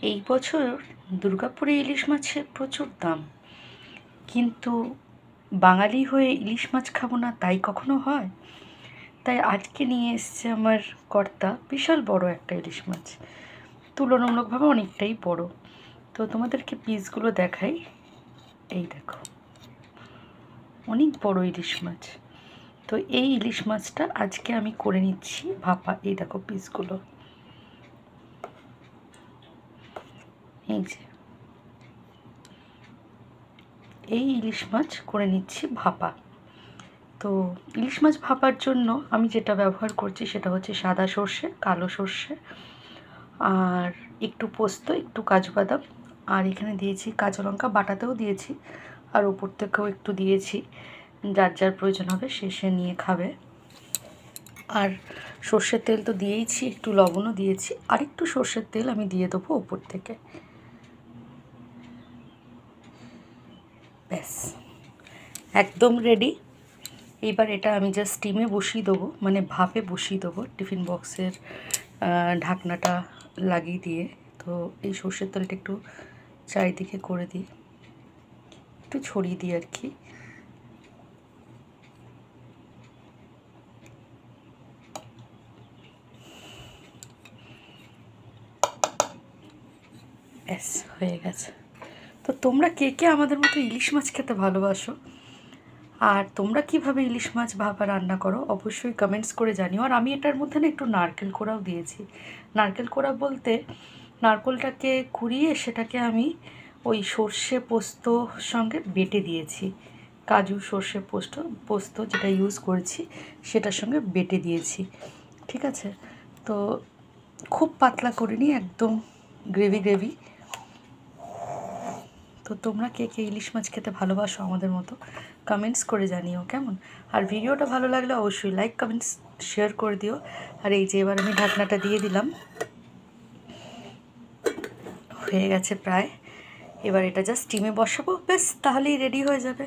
এই বছর দুর্গাপুরে ইলিশ মাছের প্রচুর দাম, কিন্তু বাঙালি হয়ে ইলিশ মাছ খাবো না তাই কখনো হয়? তাই আজকে নিয়ে এসছে আমার কর্তা বিশাল বড় একটা ইলিশ মাছ, তুলনামূলকভাবে অনেকটাই বড়। তো তোমাদেরকে পিসগুলো দেখাই। এই দেখো, অনেক বড় ইলিশ মাছ। তো এই ইলিশ মাছটা আজকে আমি করে নিচ্ছি ভাপা। এই দেখো পিসগুলো, এই যে এই ইলিশ মাছ করে নিচ্ছি ভাপা। তো ইলিশ মাছ ভাপার জন্য আমি যেটা ব্যবহার করছি সেটা হচ্ছে সাদা সর্ষে, কালো সর্ষে, আর একটু পোস্ত, একটু কাজু বাদাম, আর এখানে দিয়েছি কাঁচা লঙ্কা, বাটাতেও দিয়েছি আর ওপর থেকেও একটু দিয়েছি, যার যার প্রয়োজন হবে সে নিয়ে খাবে। আর সর্ষের তেল তো দিয়েইছি, একটু লবণও দিয়েছি, আর একটু সর্ষের তেল আমি দিয়ে দেবো ওপর থেকে। ব্যাস, একদম রেডি। এইবার এটা আমি জাস্ট স্টিমে বসিয়ে দেবো, মানে ভাপে বসিয়ে দেবো টিফিন বক্সের ঢাকনাটা লাগিয়ে দিয়ে। তো এই সর্ষের তেলটা একটু চারিদিকে করে দিই, একটু ছড়িয়ে দিই আর কি। ব্যাস, হয়ে গেছে। তো তোমরা কে কে আমাদের মতো ইলিশ মাছ খেতে ভালোবাসো, আর তোমরা কিভাবে ইলিশ মাছ ভাপা রান্না করো অবশ্যই কমেন্টস করে জানিও। আর আমি এটার মধ্যে না একটু নারকেল কোড়াও দিয়েছি। নারকেল কোড়া বলতে নারকেলটাকে কুড়িয়ে সেটাকে আমি ওই সর্ষে পোস্তর সঙ্গে বেটে দিয়েছি, কাজু সর্ষে পোস্ত যেটা ইউজ করেছি সেটার সঙ্গে বেটে দিয়েছি, ঠিক আছে? তো খুব পাতলা করিনি, একদম গ্রেভি। তো তোমরা কে কে ইলিশ মাছ খেতে ভালোবাসো আমাদের মতো কমেন্টস করে জানিও, কেমন? আর ভিডিওটা ভালো লাগলে অবশ্যই লাইক, কমেন্টস, শেয়ার করে দিও। আর এই যে এবার আমি ঢাকনাটা দিয়ে দিলাম, হয়ে গেছে প্রায়। এবার এটা জাস্ট স্টিমে বসাবো, ব্যাস তাহলেই রেডি হয়ে যাবে।